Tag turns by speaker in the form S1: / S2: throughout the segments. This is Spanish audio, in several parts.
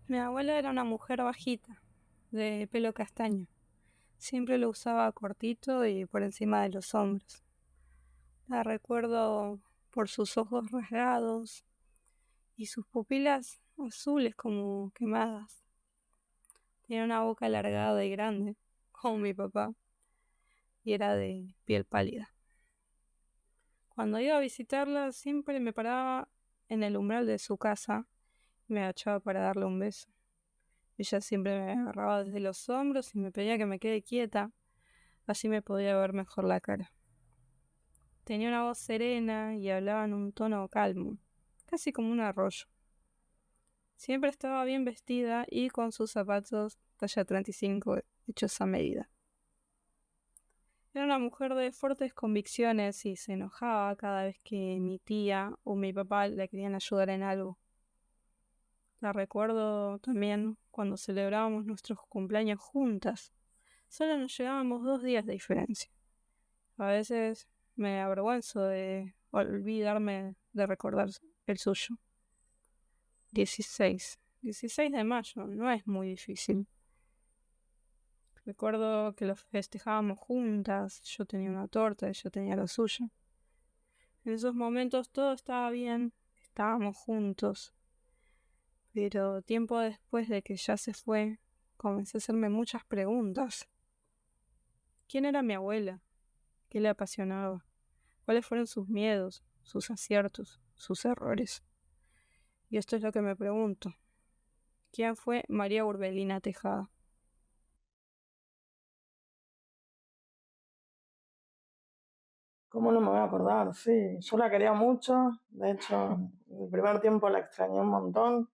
S1: Mi abuela era una mujer bajita, de pelo castaño. Siempre lo usaba cortito y por encima de los hombros. La recuerdo por sus ojos rasgados y sus pupilas azules como quemadas. Tenía una boca alargada y grande, como mi papá, y era de piel pálida. Cuando iba a visitarla siempre me paraba en el umbral de su casa y me agachaba para darle un beso. Ella siempre me agarraba desde los hombros y me pedía que me quede quieta, así me podía ver mejor la cara. Tenía una voz serena y hablaba en un tono calmo, casi como un arroyo. Siempre estaba bien vestida y con sus zapatos talla 35 hechos a medida. Era una mujer de fuertes convicciones y se enojaba cada vez que mi tía o mi papá le querían ayudar en algo. La recuerdo también cuando celebrábamos nuestros cumpleaños juntas. Solo nos llevábamos 2 días de diferencia. A veces me avergüenzo de olvidarme de recordar el suyo. 16 de mayo, no es muy difícil. Recuerdo que lo festejábamos juntas, yo tenía una torta, ella tenía la suya. En esos momentos todo estaba bien, estábamos juntos, pero tiempo después de que ya se fue, comencé a hacerme muchas preguntas. ¿Quién era mi abuela? ¿Qué le apasionaba? ¿Cuáles fueron sus miedos, sus aciertos, sus errores? Y esto es lo que me pregunto. ¿Quién fue María Urbelina Tejada?
S2: ¿Cómo no me voy a acordar? Sí, yo la quería mucho. De hecho, el primer tiempo la extrañé un montón.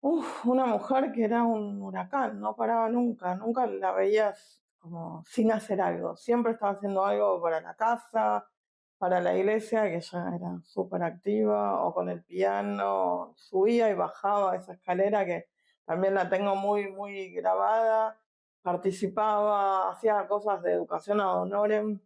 S2: Una mujer que era un huracán, no paraba nunca, nunca la veías como sin hacer algo. Siempre estaba haciendo algo para la casa, para la iglesia, que ella era súper activa, o con el piano, subía y bajaba esa escalera que también la tengo muy, muy grabada. Participaba, hacía cosas de educación ad honorem.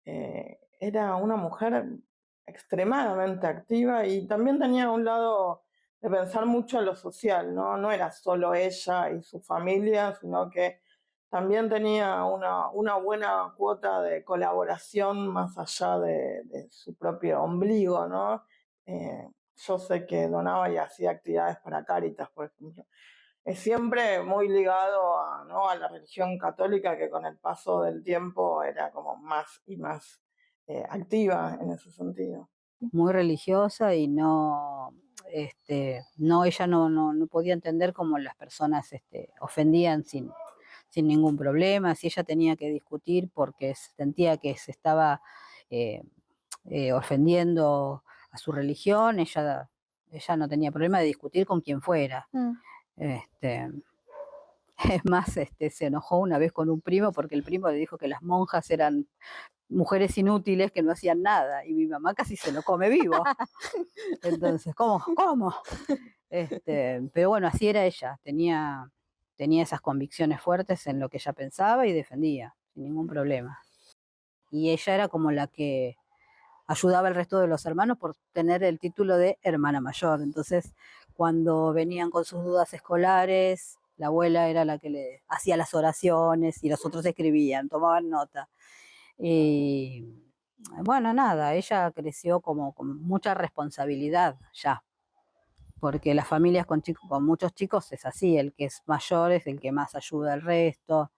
S2: Era una mujer extremadamente activa y también tenía un lado de pensar mucho en lo social, ¿no? No era solo ella y su familia, sino que también tenía una buena cuota de colaboración más allá de su propio ombligo, ¿no? Yo sé que donaba y hacía actividades para Cáritas, por ejemplo. Es siempre muy ligado a, ¿no?, a la religión católica, que con el paso del tiempo era como más y más activa en ese sentido.
S3: Muy religiosa y no, no, ella no podía entender cómo las personas ofendían sin ningún problema. Si ella tenía que discutir porque sentía que se estaba eh, ofendiendo a su religión, ella no tenía problema de discutir con quien fuera. Este, es más, se enojó una vez con un primo porque el primo le dijo que las monjas eran mujeres inútiles que no hacían nada, y mi mamá casi se lo come vivo. Entonces, ¿cómo? Pero bueno, así era ella, tenía esas convicciones fuertes en lo que ella pensaba y defendía, sin ningún problema. Y ella era como la que ayudaba al resto de los hermanos por tener el título de hermana mayor. Entonces, cuando venían con sus dudas escolares, la abuela era la que le hacía las oraciones y los otros escribían, tomaban nota. Y bueno, nada, ella creció como con mucha responsabilidad ya, porque las familias con muchos chicos es así, el que es mayor es el que más ayuda al resto.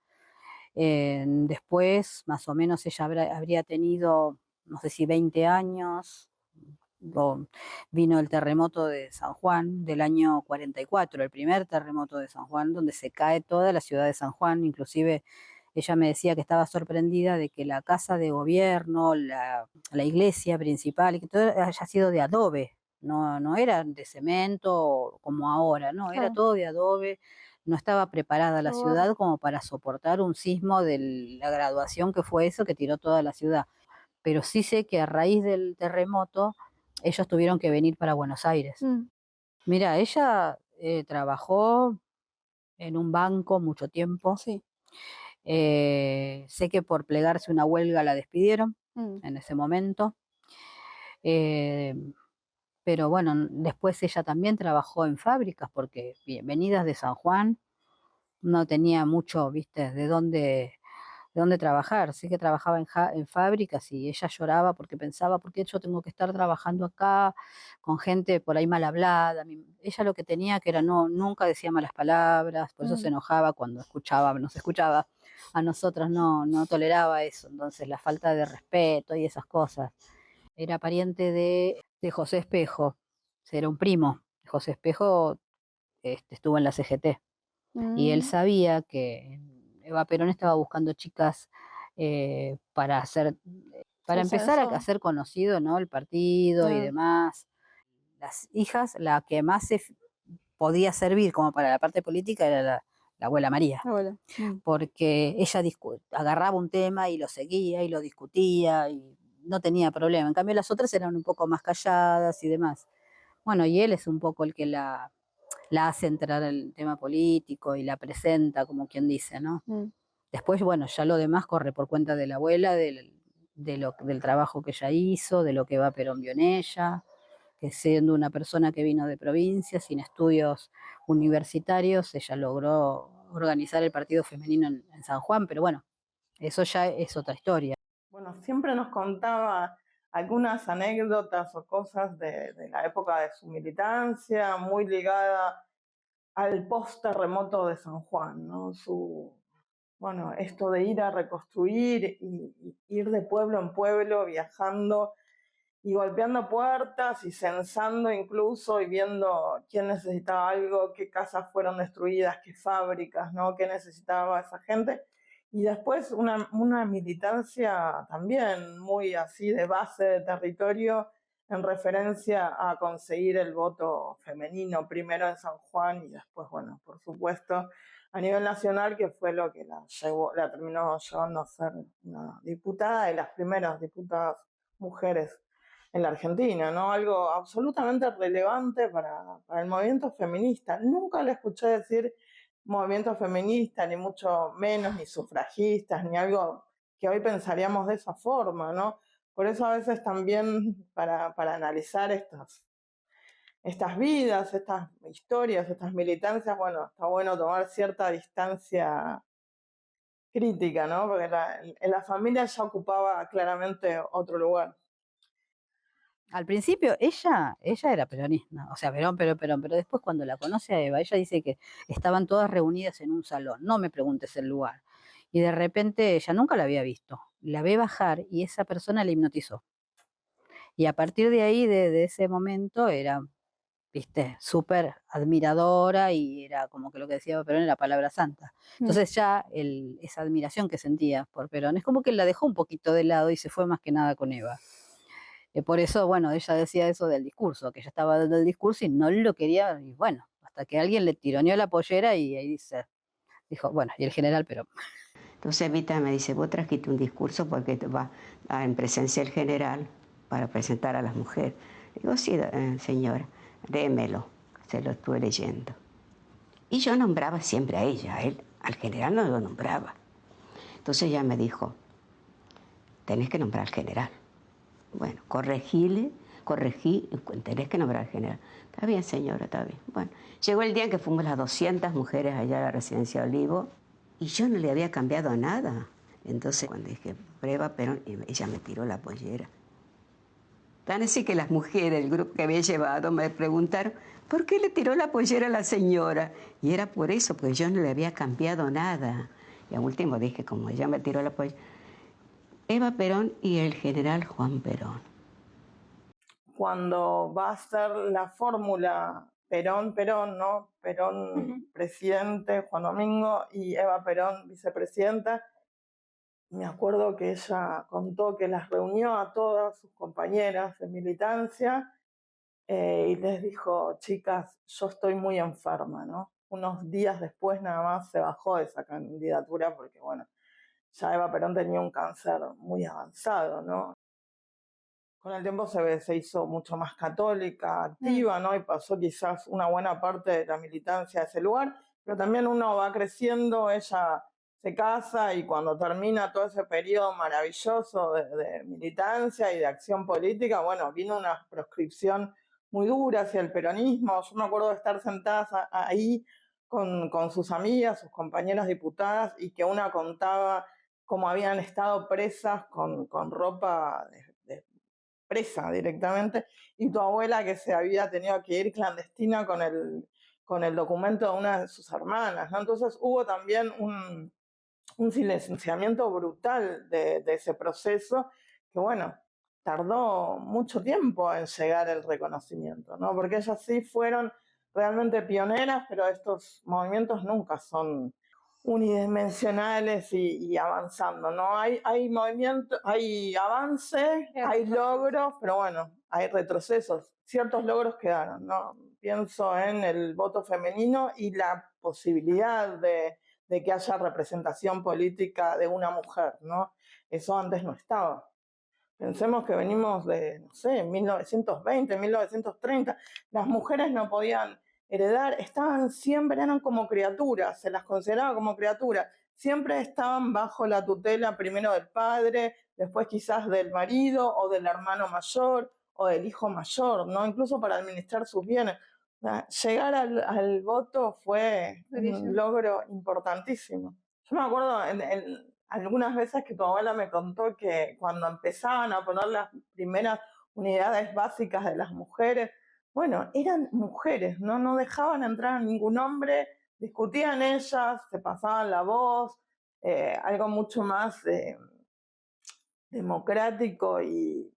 S3: Después, más o menos, ella habría tenido, no sé si 20 años, vino el terremoto de San Juan del año 44, el primer terremoto de San Juan, donde se cae toda la ciudad de San Juan. Inclusive ella me decía que estaba sorprendida de que la casa de gobierno, la iglesia principal, y que todo haya sido de adobe, no era de cemento como ahora, no, era todo de adobe. No estaba preparada la ciudad como para soportar un sismo de la graduación que fue eso, que tiró toda la ciudad. Pero sí sé que a raíz del terremoto ellos tuvieron que venir para Buenos Aires. Mira, ella trabajó en un banco mucho tiempo.
S4: Sí.
S3: Sé que por plegarse una huelga la despidieron en ese momento. Eh, pero bueno, después ella también trabajó en fábricas porque venidas de San Juan no tenía mucho, viste, de dónde trabajar. Sí que trabajaba en fábricas y ella lloraba porque pensaba, ¿por qué yo tengo que estar trabajando acá con gente por ahí mal hablada? Ella lo que tenía que era nunca decía malas palabras, por eso se enojaba cuando nos escuchaba. A nosotras no toleraba eso, entonces la falta de respeto y esas cosas. Era pariente de José Espejo, era un primo. José Espejo estuvo en la CGT y él
S1: Mm,
S3: sabía que Eva Perón estaba buscando chicas para para
S1: sí,
S3: empezar a
S1: eso.
S3: hacer conocido, ¿no? El partido y
S1: Mm,
S3: demás. Las hijas, la que más podía servir como para la parte política era la abuela María,
S1: bueno.
S3: porque ella agarraba un tema y lo seguía y lo discutía y no tenía problema. En cambio, las otras eran un poco más calladas y demás. Bueno, y él es un poco el que la hace entrar en el tema político y la presenta, como quien dice, ¿no?
S1: Mm.
S3: Después, bueno, ya lo demás corre por cuenta de la abuela, del trabajo que ella hizo, de lo que Eva Perón vio en ella, que siendo una persona que vino de provincia, sin estudios universitarios, ella logró organizar el partido femenino en San Juan, pero bueno, eso ya es otra historia.
S2: Bueno, siempre nos contaba algunas anécdotas o cosas de la época de su militancia, muy ligada al post-terremoto de San Juan, ¿no? Bueno, esto de ir a reconstruir y ir de pueblo en pueblo, viajando y golpeando puertas y censando incluso y viendo quién necesitaba algo, qué casas fueron destruidas, qué fábricas, ¿no? Qué necesitaba esa gente. Y después una militancia también muy así de base de territorio en referencia a conseguir el voto femenino, primero en San Juan y después, bueno, por supuesto, a nivel nacional, que fue lo que la terminó llevando a ser una diputada de las primeras diputadas mujeres en la Argentina, ¿no? Algo absolutamente relevante para el movimiento feminista. Nunca le escuché decir movimiento feminista, ni mucho menos, ni sufragistas, ni algo que hoy pensaríamos de esa forma, ¿no? Por eso a veces también para analizar estas vidas, estas historias, estas militancias, bueno, está bueno tomar cierta distancia crítica, ¿no? Porque en la familia ya ocupaba claramente otro lugar.
S3: Al principio ella era peronista, o sea, Perón, pero después cuando la conoce a Eva, ella dice que estaban todas reunidas en un salón, no me preguntes el lugar. Y de repente ella nunca la había visto, la ve bajar y esa persona la hipnotizó. Y a partir de ahí, de ese momento, era, viste, súper admiradora y era como que lo que decía Perón era palabra santa. Entonces ya esa admiración que sentía por Perón es como que la dejó un poquito de lado y se fue más que nada con Eva. Por eso, bueno, ella decía eso del discurso, que ella estaba dando el discurso y no lo quería, y bueno, hasta que alguien le tironeó la pollera y ahí dijo, bueno, y el general, pero...
S4: Entonces Evita me dice, vos trajiste un discurso porque te va en presencia el general para presentar a las mujeres. Digo, sí, señora, démelo, se lo estuve leyendo. Y yo nombraba siempre a ella, a él, al general no lo nombraba. Entonces ella me dijo, tenés que nombrar al general. Bueno, corregí, tenés que nombrar al general. Está bien, señora, está bien. Bueno, llegó el día en que fuimos las 200 mujeres allá a la residencia Olivo y yo no le había cambiado nada. Entonces, cuando dije, prueba Perón, ella me tiró la pollera. Tan así que las mujeres, el grupo que había llevado, me preguntaron, ¿por qué le tiró la pollera a la señora? Y era por eso, porque yo no le había cambiado nada. Y al último dije, como ella me tiró la pollera, Eva Perón y el general Juan Perón.
S2: Cuando va a ser la fórmula Perón-Perón, ¿no? Perón presidente, Juan Domingo, y Eva Perón vicepresidenta, me acuerdo que ella contó que las reunió a todas sus compañeras de militancia y les dijo, chicas, yo estoy muy enferma, ¿no? Unos días después nada más se bajó de esa candidatura porque, bueno, ya Eva Perón tenía un cáncer muy avanzado, ¿no? Con el tiempo se hizo mucho más católica, activa, ¿no? Y pasó quizás una buena parte de la militancia a ese lugar, pero también uno va creciendo, ella se casa y cuando termina todo ese periodo maravilloso de militancia y de acción política, bueno, vino una proscripción muy dura hacia el peronismo. Yo me acuerdo de estar sentadas ahí con sus amigas, sus compañeras diputadas, y que una contaba cómo habían estado presas con ropa de presa directamente, y tu abuela que se había tenido que ir clandestina con el documento de una de sus hermanas, ¿no? Entonces hubo también un silenciamiento brutal de ese proceso, que bueno, tardó mucho tiempo en llegar el reconocimiento, ¿no? Porque ellas sí fueron realmente pioneras, pero estos movimientos nunca son unidimensionales y avanzando, ¿no? Hay movimiento, hay avance, hay logros, pero bueno, hay retrocesos. Ciertos logros quedaron, ¿no? Pienso en el voto femenino y la posibilidad de que haya representación política de una mujer, ¿no? Eso antes no estaba. Pensemos que venimos de, no sé, 1920, 1930, las mujeres no podían heredar, estaban siempre, eran como criaturas, se las consideraba como criaturas, siempre estaban bajo la tutela primero del padre, después quizás del marido o del hermano mayor o del hijo mayor, ¿no? Incluso para administrar sus bienes. Llegar al voto fue un logro importantísimo. Yo me acuerdo algunas veces que tu abuela me contó que cuando empezaban a poner las primeras unidades básicas de las mujeres, bueno, eran mujeres, no dejaban entrar a ningún hombre, discutían ellas, se pasaban la voz, algo mucho más democrático y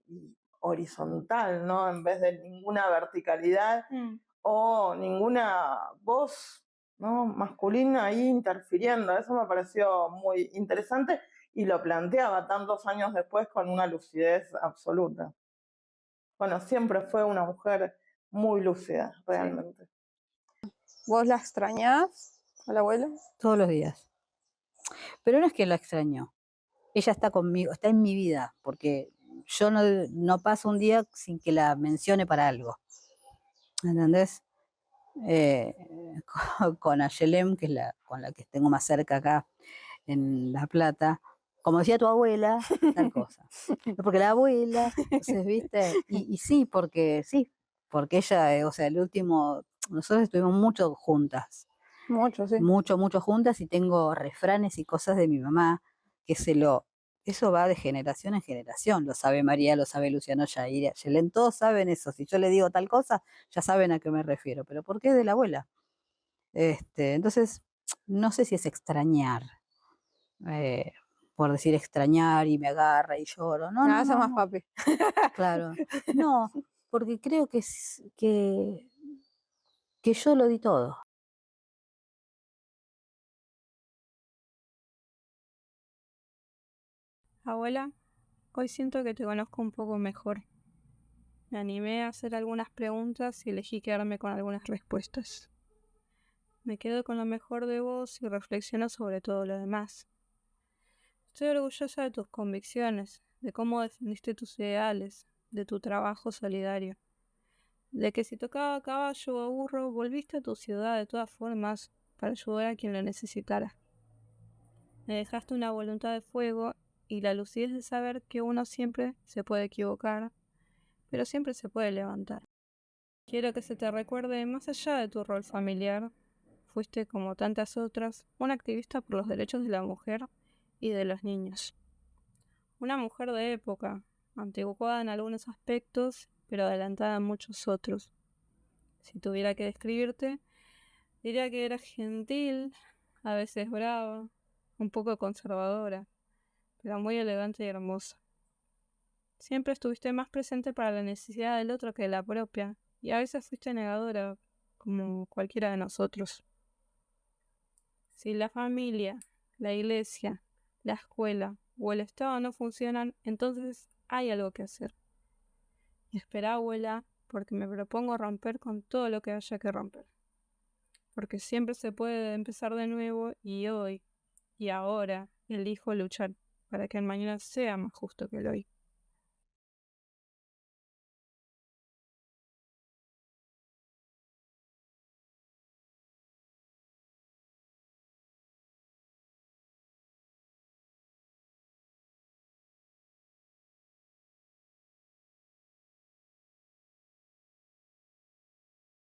S2: horizontal, ¿no? En vez de ninguna verticalidad o ninguna voz, ¿no?, masculina ahí interfiriendo. Eso me pareció muy interesante y lo planteaba tantos años después con una lucidez absoluta. Bueno, siempre fue una mujer muy lúcida, realmente.
S1: Sí. ¿Vos la extrañás a la abuela?
S3: Todos los días. Pero no es que la extraño. Ella está conmigo, está en mi vida, porque yo no paso un día sin que la mencione para algo. ¿Entendés? Con Ayelem, que es con la que tengo más cerca acá en La Plata, como decía tu abuela, tal cosa. Porque la abuela, entonces, ¿viste? Y sí, porque ella, o sea, nosotros estuvimos mucho juntas.
S1: Mucho, sí.
S3: Mucho juntas, y tengo refranes y cosas de mi mamá que eso va de generación en generación. Lo sabe María, lo sabe Luciano, Yair, Yelén, todos saben eso. Si yo le digo tal cosa, ya saben a qué me refiero. ¿Pero por qué de la abuela? Entonces, no sé si es extrañar, por decir extrañar y me agarra y lloro. No,
S1: eso es más papi.
S3: Claro. No, porque creo que yo lo di todo.
S1: Abuela, hoy siento que te conozco un poco mejor. Me animé a hacer algunas preguntas y elegí quedarme con algunas respuestas. Me quedo con lo mejor de vos y reflexiono sobre todo lo demás. Estoy orgullosa de tus convicciones, de cómo defendiste tus ideales, de tu trabajo solidario, de que si tocaba caballo o burro, volviste a tu ciudad de todas formas para ayudar a quien lo necesitara. Me dejaste una voluntad de fuego y la lucidez de saber que uno siempre se puede equivocar, pero siempre se puede levantar. Quiero que se te recuerde más allá de tu rol familiar. Fuiste, como tantas otras, una activista por los derechos de la mujer y de los niños. Una mujer de época, anticuada en algunos aspectos, pero adelantada en muchos otros. Si tuviera que describirte, diría que eras gentil, a veces brava, un poco conservadora, pero muy elegante y hermosa. Siempre estuviste más presente para la necesidad del otro que la propia, y a veces fuiste negadora, como cualquiera de nosotros. Si la familia, la iglesia, la escuela o el Estado no funcionan, entonces hay algo que hacer. Y espera, abuela, porque me propongo romper con todo lo que haya que romper. Porque siempre se puede empezar de nuevo, y hoy y ahora elijo luchar para que el mañana sea más justo que el hoy.